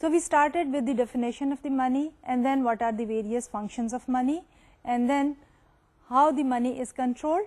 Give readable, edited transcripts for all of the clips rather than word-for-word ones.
So we started with the definition of the money and then what are the various functions of money and then how the money is controlled,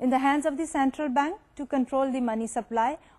in the hands of the central bank to control the money supply,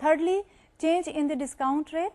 Thirdly, change in the discount rate,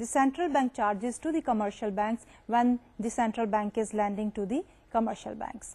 the central bank charges to the commercial banks when the central bank is lending to the commercial banks.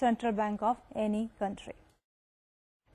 central bank of any country.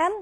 m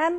m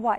y।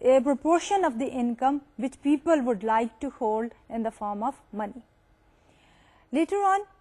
a proportion of the income which people would like to hold in the form of money. Later on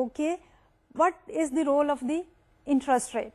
okay, what is the role of the interest rate,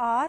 R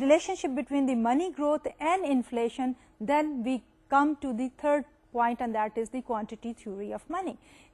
relationship between the money growth and inflation, then we come to the third point, and that is the quantity theory of money,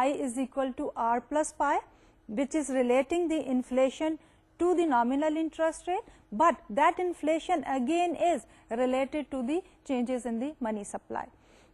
I is equal to R plus pi, which is relating the inflation to the nominal interest rate, but that inflation again is related to the changes in the money supply.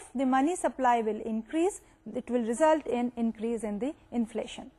if the money supply will increase, it will result in increase in the inflation.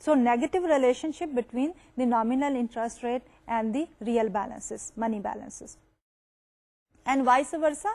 So negative relationship between the nominal interest rate and the real balances, money balances. And vice versa,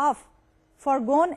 of foregone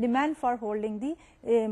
demand for holding the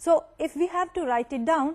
So if we have to write it down,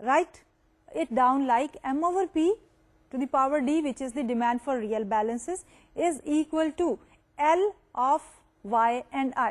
write it down like M over P to the power D, which is the demand for real balances, is equal to L of Y and I.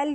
L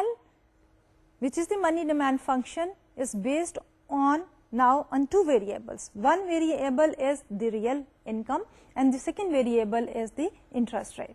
L which is the money demand function is based on now on two variables. One variable is the real income and the second variable is the interest rate.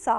saw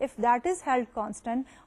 if that is held constant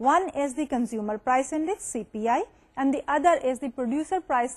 One is the consumer price index CPI and the other is the producer price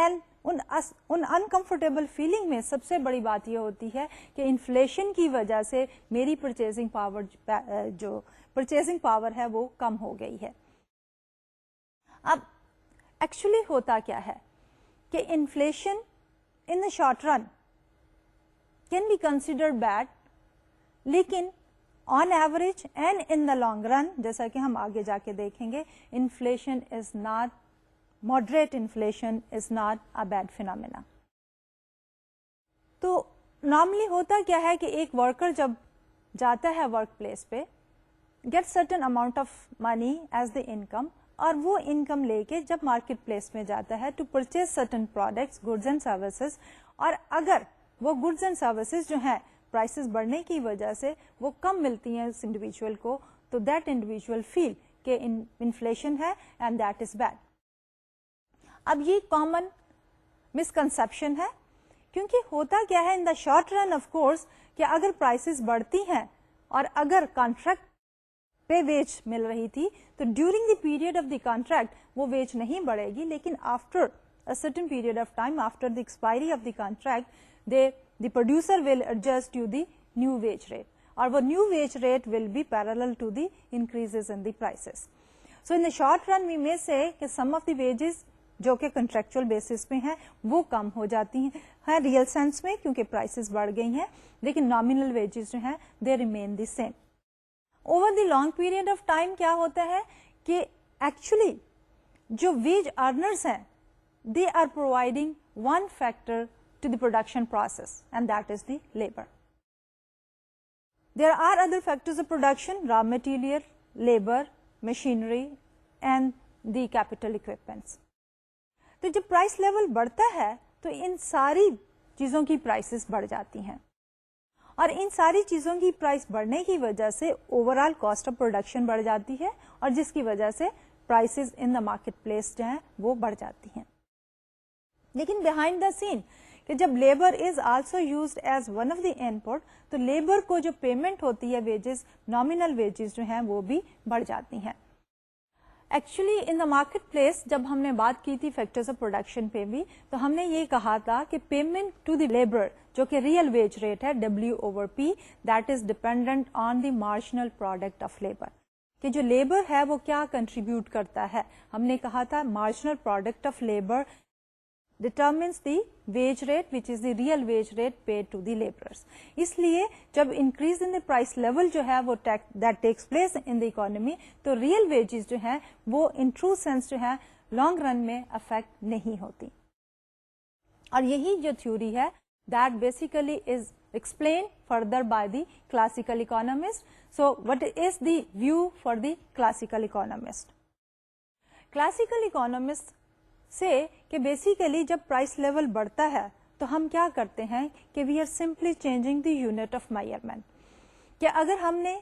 and in uncomfortable feeling میں سب سے بڑی بات یہ ہوتی ہے کہ inflation کی وجہ سے میری پرچیزنگ پاور ہے وہ کم ہو گئی ہے. اب ایکچولی ہوتا کیا ہے کہ inflation in the short run can be considered bad, لیکن on average and in the long run, جیسا کہ ہم آگے جا کے دیکھیں گے, inflation is not, moderate inflation is not a bad phenomena. تو نارملی ہوتا کیا ہے کہ ایک ورکر جب جاتا ہے ورک پلیس پہ, get certain amount of money as the income, اور وہ انکم لے کے جب مارکیٹ پلیس میں جاتا ہے to purchase certain products, goods and services, اور اگر وہ گڈز اینڈ سروسز جو ہیں پرائسز بڑھنے کی وجہ سے وہ کم ملتی ہیں اس انڈیویجول کو, تو دیٹ انڈیویجول فیل کہ انفلیشن ہے اینڈ دیٹ از بیڈ. اب یہ کامن مسکنسپشن ہے, کیونکہ ہوتا کیا ہے in the short run of course کہ اگر پرائسز بڑھتی ہیں اور اگر کانٹریکٹ پہ ویج مل رہی تھی تو during the period of the contract وہ ویج نہیں بڑھے گی, لیکن after a certain period of time, after the expiry of the contract, the producer will adjust to the new wage rate, or the new wage rate will be parallel to the increases in the prices. So in the short run we may say کہ some of the wages جو کہ contractual basis پہ ہیں وہ کم ہو جاتی ہیں real sense میں کیونکہ پرائسز بڑھ گئی ہیں, لیکن نامینل ویجز جو ہیں they remain the same. Over the long period of time کیا ہوتا ہے کہ ایکچولی جو ویج ارنرز ہیں they are providing one factor to the production process, and that is the labor. There are other factors of production, raw material, labor, machinery and the capital equipments. تو جب price level بڑھتا ہے تو ان ساری چیزوں کی prices بڑھ جاتی ہیں, اور ان ساری چیزوں کی پرائس بڑھنے کی وجہ سے over all cost of production بڑھ جاتی ہے, اور جس کی وجہ سے prices in the market place جو ہیں وہ بڑھ جاتی ہیں. لیکن بیہائنڈ دا سین کہ جب labour is also used as one of the input, تو لیبر کو جو پیمنٹ ہوتی ہے ویجز, نامینل ویجز جو ہیں وہ بھی بڑھ جاتی ہیں. Actually in the market place جب ہم نے بات کی تھی فیکٹرز آف پروڈکشن پہ بھی, تو ہم نے یہ کہا تھا کہ پیمنٹ ٹو دی لیبر جو کہ ریئل ویج ریٹ ہے W/P, that is dependent on the marginal product of labour, کہ جو لیبر ہے وہ کیا کنٹریبیوٹ کرتا ہے. ہم نے کہا تھا marginal product of labour determines the wage rate which is the real wage rate paid to the laborers. اس لیے جب increase in the price level جو ہے وہ that takes place in the economy, تو real wages جو ہیں وہ in true sense جو ہے long run میں affect نہیں ہوتی. اور یہی جو theory ہے that basically is explained further by the classical economist. So what is the view for the classical economist? Classical economist سے کہ بیسیکلی جب پرائس لیول بڑھتا ہے تو ہم کیا کرتے ہیں کہ we are simply changing the unit of measurement, کہ اگر ہم نے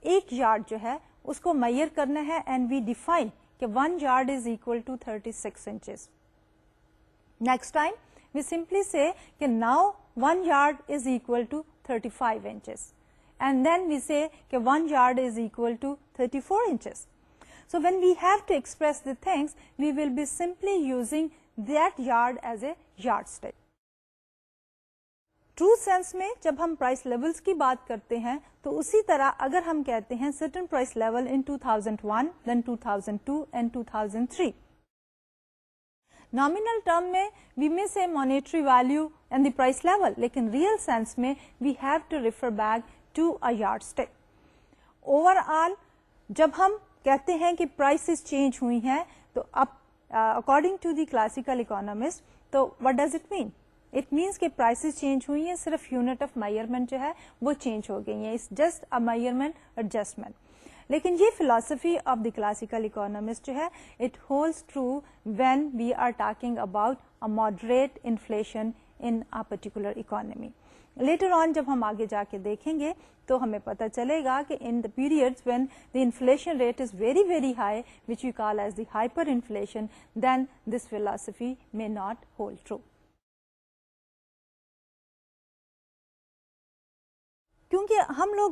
ایک یارڈ جو ہے اس کو میئر کرنا ہے اینڈ وی ڈیفائن کہ 1 yard is equal to 36 inches. Next time we simply say کہ now 1 yard is equal to 35 inches, and then we say کہ 1 yard is equal to 34 inches. So when we have to express the things, we will be simply using that yard as a yardstick. True sense میں جب ہم price levels کی بات کرتے ہیں تو اسی طرح اگر ہم کہتے ہیں certain price level in 2001, then 2002 and 2003. Nominal term میں we may say monetary value and the price level, لیکن real sense میں we have to refer back to a yardstick. Overall جب ہم کہتے ہیں کہ پرائسز چینج ہوئی ہیں تو اب according to the classical economist, تو what does it mean? It means کہ پرائسز چینج ہوئی ہیں, صرف یونٹ آف میئرمنٹ جو ہے وہ چینج ہو گئی ہیں, it's just a measurement adjustment. لیکن یہ philosophy of the classical economist جو ہے it holds true when we are talking about a moderate inflation in a particular economy. Later on جب ہم آگے جا کے دیکھیں گے تو ہمیں پتا چلے گا کہ in the periods when the inflation rate is very very high, which we call as the hyperinflation, then this philosophy may not hold true. کیونکہ ہم لوگ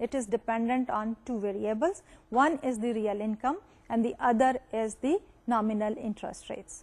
it is dependent on two variables. One is the real income and the other is the nominal interest rates.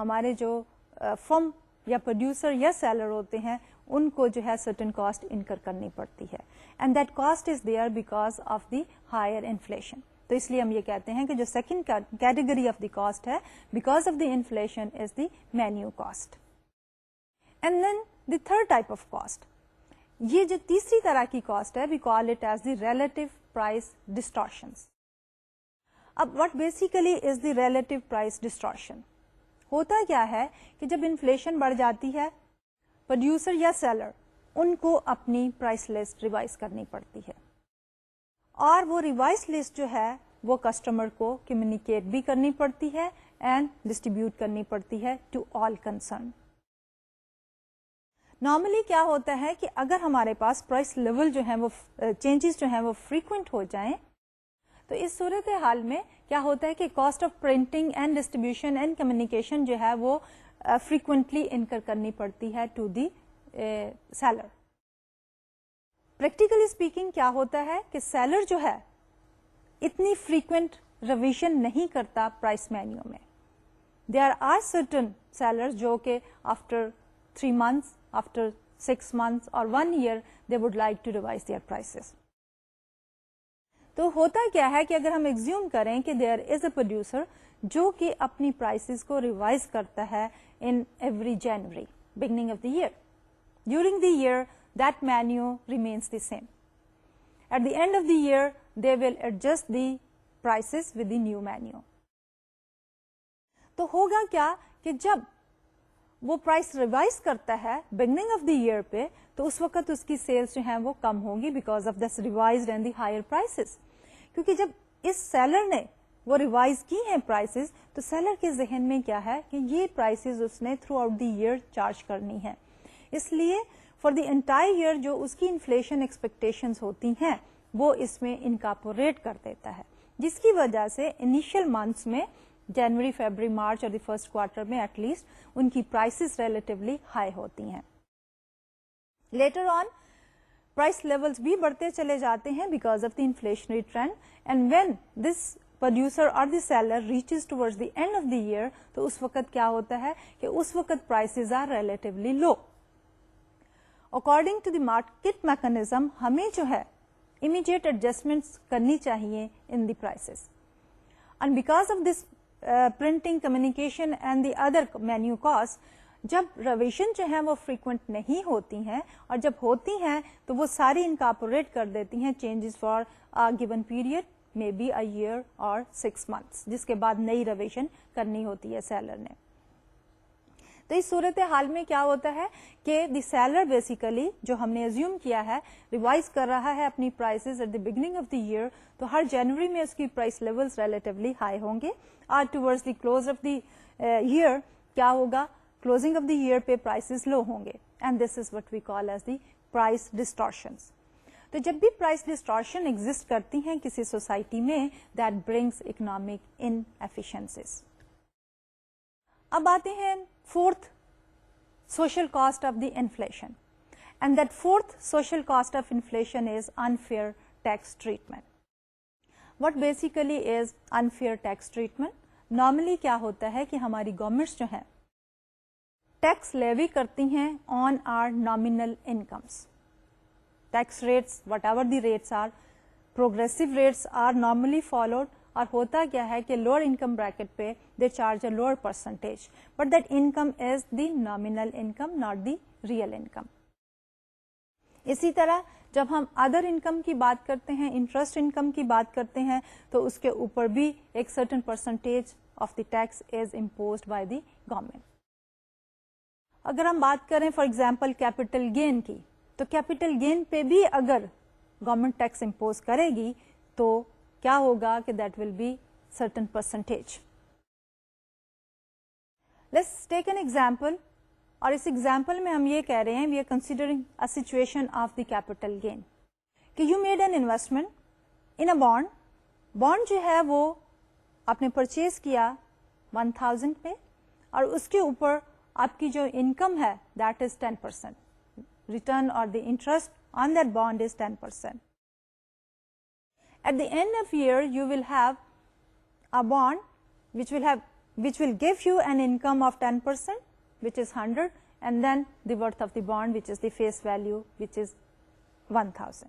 ہمارے جو فرم یا producer یا seller ہوتے ہیں ان کو جو ہے سرٹن کاسٹ انکر کرنی پڑتی ہے, and that cost is there because of the higher inflation. تو اس لیے ہم یہ کہتے ہیں کہ جو second category of the cost ہے because of the inflation is the menu cost. And then the third type of cost, یہ جو تیسری طرح کی کاسٹ ہے, we call it as the relative price distortions. اب what basically is the relative price distortion? ہوتا کیا ہے کہ جب انفلیشن بڑھ جاتی ہے, پروڈیوسر یا سیلر ان کو اپنی پرائس لسٹ ریوائز کرنی پڑتی ہے, اور وہ ریوائز لسٹ جو ہے وہ کسٹمر کو کمیونیکیٹ بھی کرنی پڑتی ہے اینڈ ڈسٹریبیوٹ کرنی پڑتی ہے ٹو آل کنسرن. نارملی کیا ہوتا ہے کہ اگر ہمارے پاس پرائس لیول جو ہے وہ چینجز جو ہیں وہ فریکوینٹ ہو جائیں تو اس صورت حال میں کیا ہوتا ہے کہ cost of printing and distribution and communication جو ہے وہ فریکوینٹلی انکر کرنی پڑتی ہے to the seller. Practically speaking کیا ہوتا ہے کہ سیلر جو ہے اتنی فریکوینٹ ریویژن نہیں کرتا پرائس مینیو میں. دیر آر سرٹن سیلر جو کہ after 3 months, after 6 months or 1 year they would like to revise their prices. تو ہوتا کیا ہے کہ اگر ہم ایگزیوم کریں کہ دیر از اے پروڈیوسر جو کہ اپنی پرائسز کو ریوائز کرتا ہے in every January beginning of the year, during the year that menu remains the same. At the end of the year they will adjust the prices with the new menu. تو ہوگا کیا کہ جب وہ price revise کرتا ہے beginning of the year پہ تو اس وقت اس کی سیلز جو ہیں وہ کم ہوگی because of this revised and the higher prices. کیونکہ جب اس سیلر نے وہ ریوائز کی ہیں پرائسز تو سیلر کے ذہن میں کیا ہے کہ یہ پرائسز اس نے throughout the year charge کرنی ہے, اس لیے فار دی انٹائر ایئر جو اس کی انفلیشن ایکسپیکٹیشنز ہوتی ہیں وہ اس میں انکارپوریٹ کر دیتا ہے, جس کی وجہ سے انیشیل منتھس میں جنوری, فیبرری, مارچ اور دی فرسٹ کوارٹر میں ایٹ لیسٹ ان کی پرائسز ریلیٹیولی ہائی ہوتی ہیں. لیٹر آن پرائس لیولز بھی بڑھتے چلے جاتے ہیں because of the inflationary trend, and when this producer اور the seller reaches towards the end of the year تو اس وقت کیا ہوتا ہے کہ اس وقت prices are relatively low. According to the market mechanism ہمیں جو ہے امیڈیٹ ایڈجسٹمنٹس کرنی چاہیے in the prices, and because of this printing, communication and the other menu cost, جب ریویژن جو ہے وہ فریکوینٹ نہیں ہوتی ہیں اور جب ہوتی ہیں تو وہ ساری انکارپوریٹ کر دیتی ہیں changes for given period, may be a year اور 6 months, جس کے بعد نئی ریویژن کرنی ہوتی ہے سیلر نے. تو اس صورت حال میں کیا ہوتا ہے کہ دی سیلر بیسیکلی جو ہم نے ایزیوم کیا ہے ریوائز کر رہا ہے اپنی prices at the beginning of the year, تو ہر جنوری میں اس کی پرائس لیولز ریلیٹیولی ہائی ہوں گے, اور towards the close of the year کیا ہوگا, کلوزنگ آف دی ایئر پہ پرائسز لو ہوں گے, and this is what we call as the price distortions. تو جب بھی پرائس ڈسٹارشن ایگزسٹ کرتی ہیں کسی سوسائٹی میں, that brings economic inefficiencies. اب آتے ہیں fourth social cost of the inflation, and that fourth social cost of inflation is unfair tax treatment. What basically is unfair tax treatment? Normally کیا ہوتا ہے کہ ہماری گورنمنٹس جو ہیں ٹیکس لیوی کرتی ہیں on our nominal incomes. Tax rates whatever the rates are, progressive rates are normally followed, اور ہوتا کیا ہے کہ لوور انکم بریکٹ پہ they charge a lower percentage, but that income is the nominal income, not the real income. اسی طرح جب ہم ادر انکم کی بات کرتے ہیں, انٹرسٹ انکم کی بات کرتے ہیں, تو اس کے اوپر بھی ایک certain percentage of the tax is imposed by the government. اگر ہم بات کریں فار ایگزامپل کیپٹل گین کی, تو کیپٹل گین پہ بھی اگر گورنمنٹ ٹیکس امپوز کرے گی تو کیا ہوگا کہ that will be certain percentage. Let's take an example, اور اس ایگزامپل میں ہم یہ کہہ رہے ہیں we are considering a situation of the capital gain کہ you made an investment in a bond. Bond جو ہے وہ آپ نے پرچیز کیا 1000 پہ, اور اس کے اوپر آپ کی جو انکم ہے دیٹ از 10%. ریٹرن اور the interest on that bond is 10%. At the end of year, you will have a bond which will have which will give you an income of 10%, which is 100, and then the worth of the bond, which is the face value, which is 1000.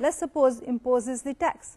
let's suppose, imposes the tax,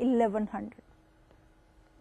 1100.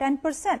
10%,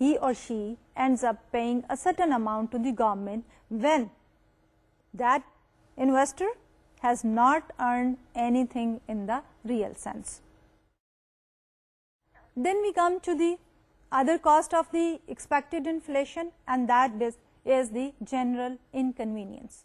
he or she ends up paying a certain amount to the government when that investor has not earned anything in the real sense. Then we come to the other cost of the expected inflation, and that is the general inconvenience.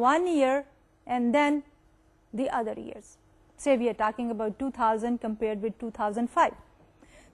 1 year and then the other years. Say we are talking about 2000 compared with 2005.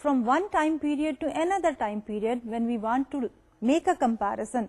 from one time period to another time period, when we want to make a comparison,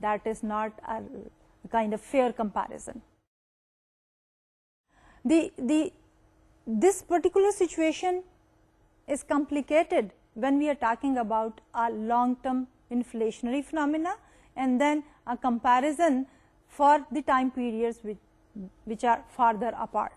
that is not a kind of fair comparison. This particular situation is complicated when we are talking about a long-term inflationary phenomena and then a comparison for the time periods which are farther apart.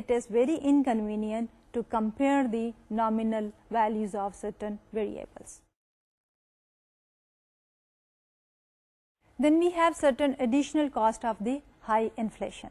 it is very inconvenient to compare the nominal values of certain variables. Then we have certain additional cost of the high inflation.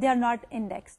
they are not indexed,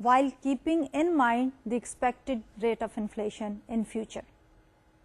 while keeping in mind the expected rate of inflation in future,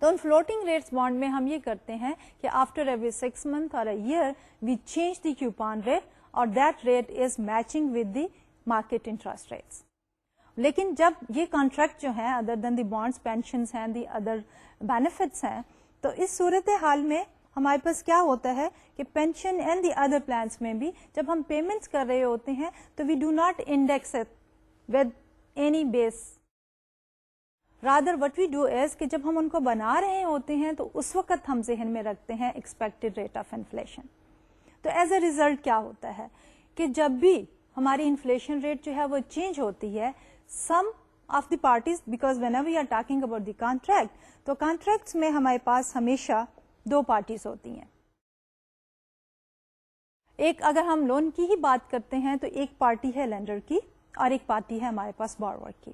تو ان floating rates bond میں ہم یہ کرتے ہیں کہ after every 6 month اور year we change the coupon rate اور that rate is matching with the market interest rates. لیکن جب یہ کانٹریکٹ جو ہیں other than the bonds pensions ہیں دی ادر بینیفٹس ہیں, تو اس صورت حال میں ہمارے پاس کیا ہوتا ہے کہ pension and the other plans میں بھی جب ہم پیمنٹس کر رہے ہوتے ہیں تو we do not index it with any base, rather what we do is کہ جب ہم ان کو بنا رہے ہوتے ہیں تو اس وقت ہم ذہن میں رکھتے ہیں ایکسپیکٹڈ ریٹ آف انفلیشن. تو ایز اے ریزلٹ کیا ہوتا ہے کہ جب بھی ہماری انفلیشن ریٹ جو ہے وہ چینج ہوتی ہے, some of the parties, because whenever we are talking about the contract, تو کانٹریکٹس میں ہمارے پاس ہمیشہ 2 پارٹیز ہوتی ہیں. ایک اگر ہم لون کی ہی بات کرتے ہیں تو ایک پارٹی ہے لینڈر کی اور ایک پارٹی ہے ہمارے پاس بارور کی.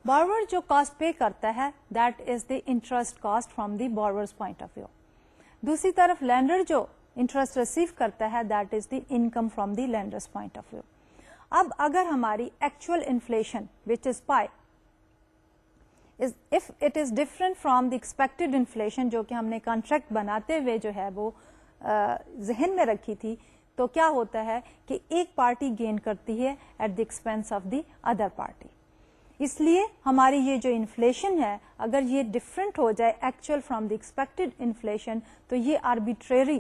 بارور جو کاسٹ پے کرتا ہے that is the interest cost from the borrower's point of view. دوسری طرف لینڈر جو انٹرسٹ ریسیو کرتا ہے that is the income from the lender's point of view. اب اگر ہماری actual inflation which is pi if it is different from the expected inflation جو کہ ہم نے کانٹریکٹ بناتے ہوئے جو ہے وہ ذہن میں رکھی تھی, تو کیا ہوتا ہے کہ ایک پارٹی گین کرتی ہے at the expense of the other party. اس لیے ہماری یہ جو انفلیشن ہے اگر یہ ڈفرینٹ ہو جائے actual from the expected inflation, تو یہ arbitrary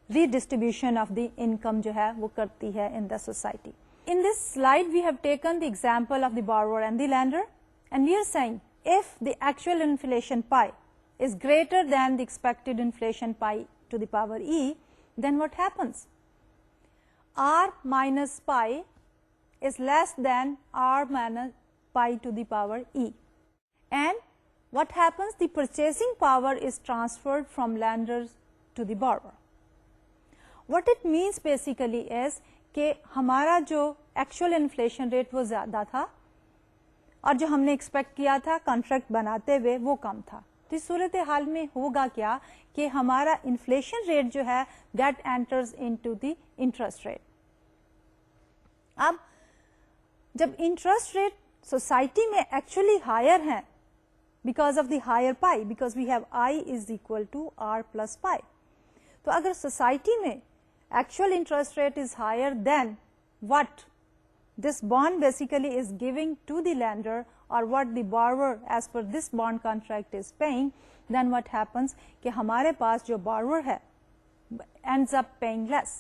redistribution of the income جو ہے وہ کرتی ہے in the society. In this slide we have taken the example of the borrower and the lender, and we are saying if the actual inflation pi is greater than the expected inflation pi to the power e, then what happens? R minus pi is less than R minus pi to the power e. And what happens? The purchasing power is transferred from lenders to the borrower. What it means basically is کہ ہمارا جو actual inflation rate وہ زیادہ تھا اور جو ہم نے ایکسپیکٹ کیا تھا کانٹریکٹ بناتے ہوئے وہ کم تھا. تو اس صورت حال میں ہوگا کیا کہ ہمارا انفلیشن ریٹ جو ہے that enters into the interest rate. اب جب انٹرسٹ ریٹ سوسائٹی میں ایکچولی ہائر ہیں because of the higher pi, because we have I is equal to R plus pi, تو اگر سوسائٹی میں actual interest rate is higher than what this bond basically is giving to the lender or what the borrower as per this bond contract is paying, then what happens کہ ہمارے پاس جو borrower ہے ends up paying less.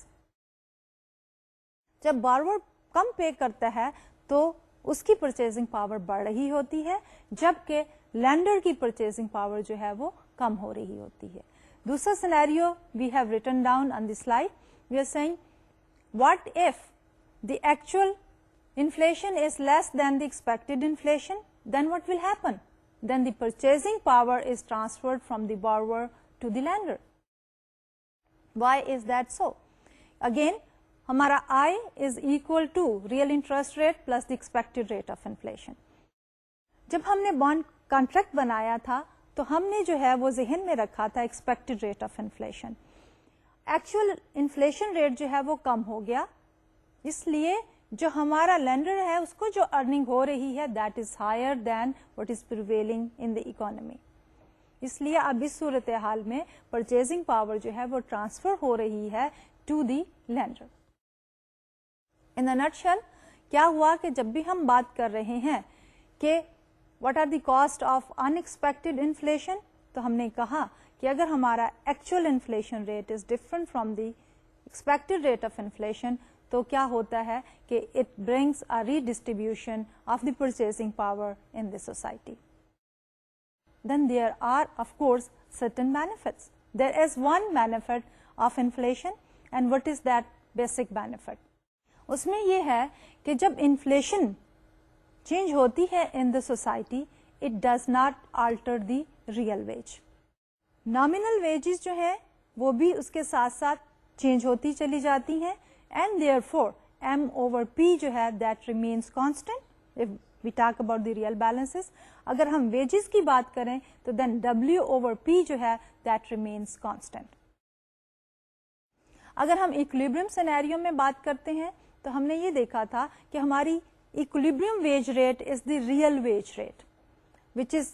جب borrower کم پے کرتا ہے تو اس کی purchasing power بڑھ رہی ہوتی ہے, جبکہ lender کی purchasing power جو ہے وہ کم ہو رہی ہوتی ہے. دوسرا scenario we have written down on the slide. We are saying what if the actual inflation is less than the expected inflation, then what will happen? Then the purchasing power is transferred from the borrower to the lender. Why is that so? Again, ہمارا I is equal to real interest rate plus the expected rate of inflation. جب ہم نے bond contract بنایا تھا تو ہم نے جو ہے وہ ذہن میں رکھا تھا expected rate of inflation. Actual inflation rate جو ہے وہ کم ہو گیا, اس لیے جو ہمارا لینڈر ہے اس کو جو ارننگ ہو رہی ہے that is higher than what is prevailing in the economy. اس لیے اب اس صورت حال میں پرچیزنگ پاور جو ہے وہ ٹرانسفر ہو رہی ہے to the lender. In a nutshell کیا ہوا کہ جب بھی ہم بات کر رہے ہیں کہ what are the cost of unexpected inflation, تو ہم نے کہا کہ اگر ہمارا actual inflation rate is different from the expected rate of inflation, تو کیا ہوتا ہے کہ it brings a redistribution of the purchasing power in the society. Then there are of course certain benefits. There is one benefit of inflation, and what is that basic benefit? اس میں یہ ہے کہ جب inflation change ہوتی ہے in the society, it does not alter the real wage. Nominal wages جو ہے وہ بھی اس کے ساتھ ساتھ چینج ہوتی چلی جاتی ہیں, and therefore M over P جو ہے that remains constant if we talk about the real balances. اگر ہم ویجز کی بات کریں تو دین ڈبلیو اوور پی جو ہے دیٹ ریمینس کانسٹنٹ. اگر ہم ایکولیبریم سینیریو میں بات کرتے ہیں تو ہم نے یہ دیکھا تھا کہ ہماری equilibrium veg rate is the real veg rate which is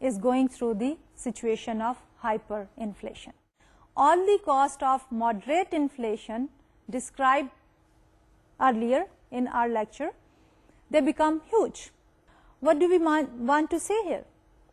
is going through the situation of hyperinflation. All the cost of moderate inflation described earlier in our lecture, they become huge. What do we want to say here?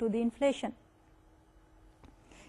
to the inflation?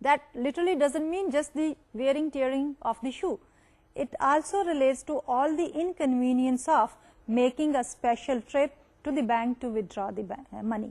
That literally doesn't mean just the wearing tearing of the shoe. It also relates to all the inconvenience of making a special trip to the bank to withdraw the money.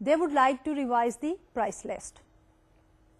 they would like to revise the price list.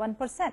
1%।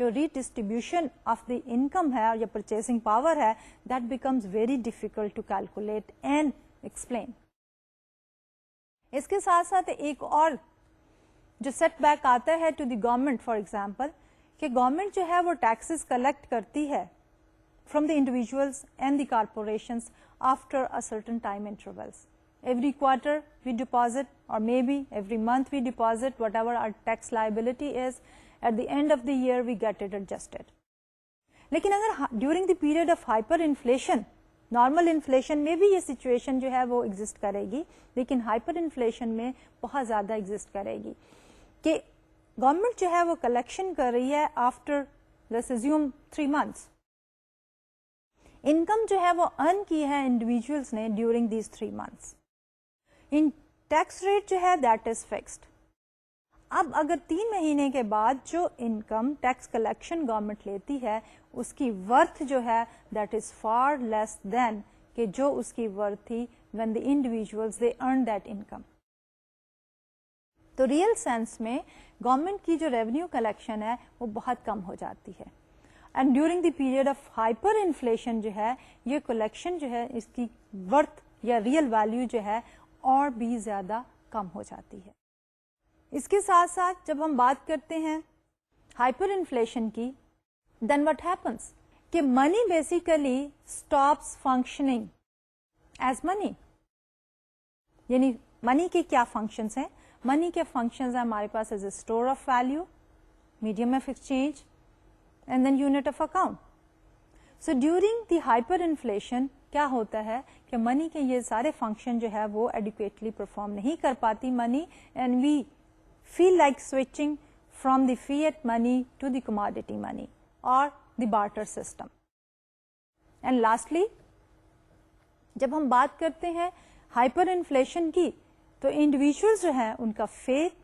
جو ریڈسٹریبیوشن of the income ہے یا purchasing power ہے, that becomes very difficult to calculate and explain. اس کے ساتھ ساتھ ایک اور جو سیٹ بیک آتا ہے to the government, for example کہ گورنمنٹ جو ہے وہ ٹیکسز کلیکٹ کرتی ہے from the individuals and the corporations after a certain time intervals. Every quarter we deposit, or maybe every month we deposit whatever our tax liability is. At the end of the year we get it adjusted. لیکن اگر during the period of hyperinflation, normal inflation میں بھی یہ situation جو ہے وہ exist کرے گی, لیکن hyperinflation میں بہت زیادہ exist کرے گی کہ گورنمنٹ جو ہے وہ collection کر رہی ہے after let's assume 3 months. Income جو ہے وہ ارن کی ہے انڈیویجولس نے during these 3 months. In tax rate جو ہے دیٹ از فکسڈ. اب اگر 3 مہینے کے بعد جو انکم ٹیکس کلیکشن گورنمنٹ لیتی ہے اس کی ورتھ جو ہے دیٹ از فار لیس دین کہ جو اس کی ورتھ تھی when the individuals they earn that income. تو ریئل سینس میں گورنمنٹ کی جو ریونیو کلیکشن ہے وہ بہت کم ہو جاتی ہے. And during the period of hyper inflation جو ہے یہ کلیکشن جو ہے اس کی ورتھ یا ریئل ویلیو جو ہے اور بھی زیادہ کم ہو جاتی ہے. اس کے ساتھ ساتھ جب ہم بات کرتے ہیں ہائپر انفلیشن کی, دین وٹ ہیپنس کہ منی بیسیکلی اسٹاپس فنکشننگ ایز منی. یعنی منی کے کیا فنکشنس ہیں؟ منی کے فنکشنز ہیں ہمارے پاس as a store of value, medium of exchange and then unit of account. So during the hyperinflation کیا ہوتا ہے کہ منی کے یہ سارے فنکشن جو ہے وہ ایڈیکویٹلی پرفارم نہیں کر پاتی منی, and we feel like switching from the fiat money to the commodity money or the barter system. And lastly جب ہم بات کرتے ہیں ہائپر انفلیشن کی تو انڈیویجولس جو ہیں ان کا فیتھ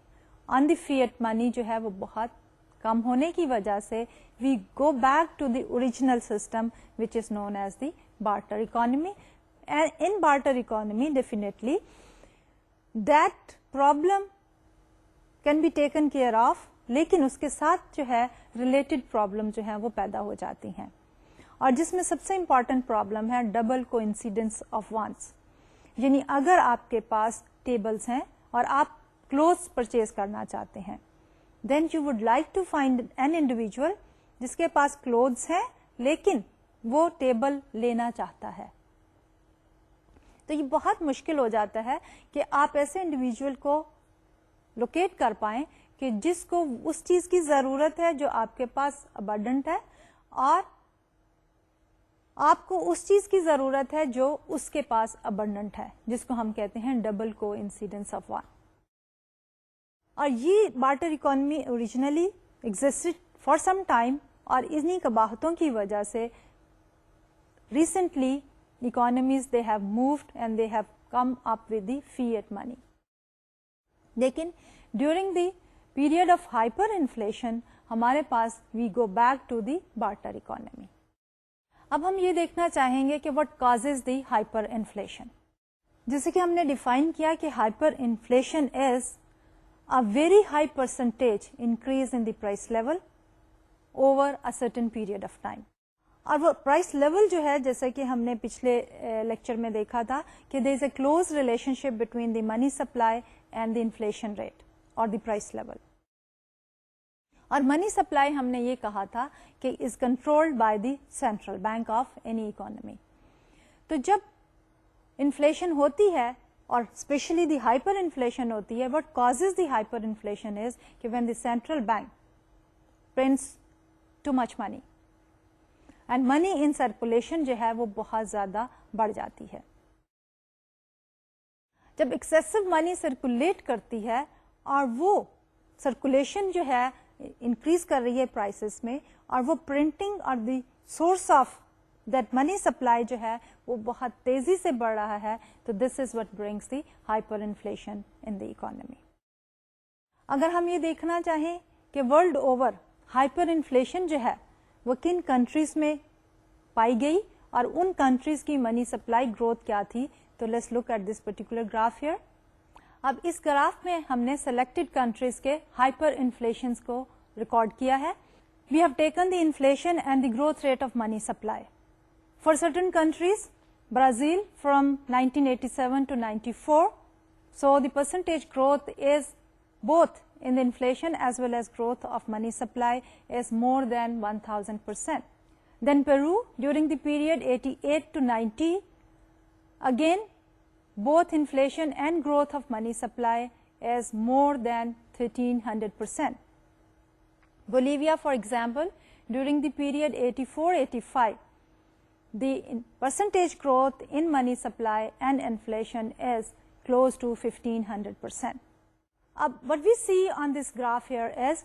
آن دی فیٹ منی جو ہے وہ بہت کم ہونے کی وجہ سے we go back to the original system which is known as the barter economy. And in barter economy definitely that problem can be taken care of, لیکن اس کے ساتھ جو ہے related problem جو ہیں وہ پیدا ہو جاتی ہیں, اور جس میں سب سے important problem ہے double coincidence of wants. یعنی اگر آپ کے پاس ٹیبلز ہیں اور آپ clothes purchase کرنا چاہتے ہیں, then you would like to find an individual جس کے پاس کلوتھس ہیں لیکن وہ ٹیبل لینا چاہتا ہے. تو یہ بہت مشکل ہو جاتا ہے کہ آپ ایسے انڈیویجول کو لوکیٹ کر پائیں کہ جس کو اس چیز کی ضرورت ہے جو آپ کے پاس ابنڈنٹ ہے, اور آپ کو اس چیز کی ضرورت ہے جو اس کے پاس ابنڈنٹ ہے, جس کو ہم کہتے ہیں ڈبل کو انسیڈنس آف ون. اور یہ barter economy originally existed for some time, اور انہی قباحتوں کی وجہ سے recently economies they have moved and they have come up with the fiat money. لیکن during the period of hyperinflation ہمارے پاس we go back to the barter economy. اب ہم یہ دیکھنا چاہیں گے کہ what causes the hyperinflation. جیسے کہ ہم نے ڈیفائن کیا کہ hyperinflation is a very high percentage increase in the price level over a certain period of time. اور وہ پرائس لیول جو ہے جیسا کہ ہم نے پچھلے لیکچر میں دیکھا تھا کہ there is a close relationship between the money supply and the inflation rate اور دی پرائس لیول. اور منی سپلائی ہم نے یہ کہا تھا کہ is controlled by the central bank of any economy. تو جب انفلیشن ہوتی ہے اور اسپیشلی دی ہائپر انفلیشن ہوتی ہے, what causes the hyperinflation is کہ when the central bank prints too much money and money in circulation جو ہے وہ بہت زیادہ بڑھ جاتی ہے. جب ایکسیسو منی سرکولیٹ کرتی ہے اور وہ سرکولیشن جو ہے انکریز کر رہی ہے پرائسز میں, اور وہ پرنٹنگ اور the source of that money supply جو ہے وہ بہت تیزی سے بڑھ رہا ہے, تو this is what brings the hyperinflation in the economy. اگر ہم یہ دیکھنا چاہیں کہ ورلڈ اوور ہائپر انفلیشن جو ہے وہ کن کنٹریز میں پائی گئی اور ان کنٹریز کی منی سپلائی گروتھ کیا تھی, تو let's look at this particular graph here. اب اس گراف میں ہم نے سلیکٹڈ کنٹریز کے ہائپر انفلیشنز کو ریکارڈ کیا ہے. we have taken the inflation and the growth rate of money supply. For certain countries, Brazil from 1987 to 94, so the percentage growth is both in the inflation as well as growth of money supply is more than 1000%. Then Peru during the period 88 to 90, again both inflation and growth of money supply is more than 1300%. Bolivia, for example, during the period 84-85, the percentage growth in money supply and inflation is close to 1500%. What we see on this graph here is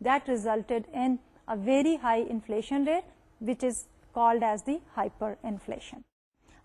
that resulted in a very high inflation rate, which is called as the hyperinflation.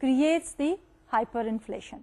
creates the hyperinflation.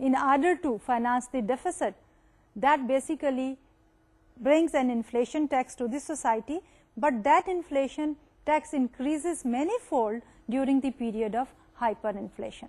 in order to finance the deficit, that basically brings an inflation tax to the society, but that inflation tax increases manyfold during the period of hyperinflation.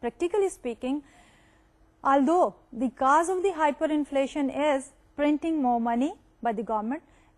practically speaking, although the cause of the hyperinflation is printing more money by the government,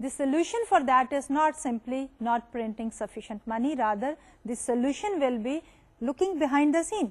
the solution for that is not simply not printing sufficient money, rather the solution will be looking behind the scene,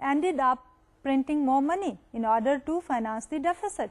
ended up printing more money in order to finance the deficit.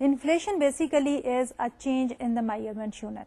Inflation basically is a change in the measurement unit.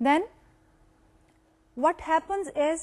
Then what happens is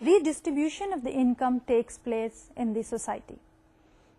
redistribution of the income takes place in the society.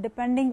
depending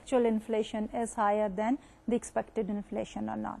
actual inflation is higher than the expected inflation or not.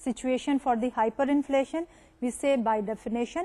situation for the hyper inflation. We say by definition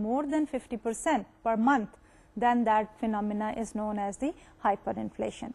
more than 50% per month, then that phenomena is known as the hyperinflation.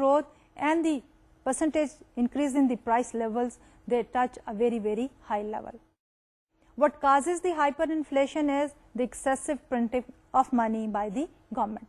growth and the percentage increase in the price levels, they touch a very very high level. What causes the hyperinflation is the excessive printing of money by the government.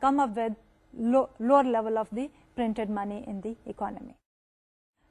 come up with lower level of the printed money in the economy.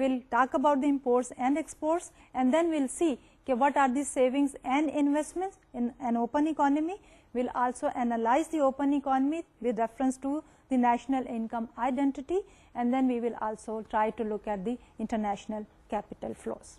we'll talk about the imports and exports, and then we'll see what are the savings and investments in an open economy. We'll also analyze the open economy with reference to the national income identity, and then we will also try to look at the international capital flows.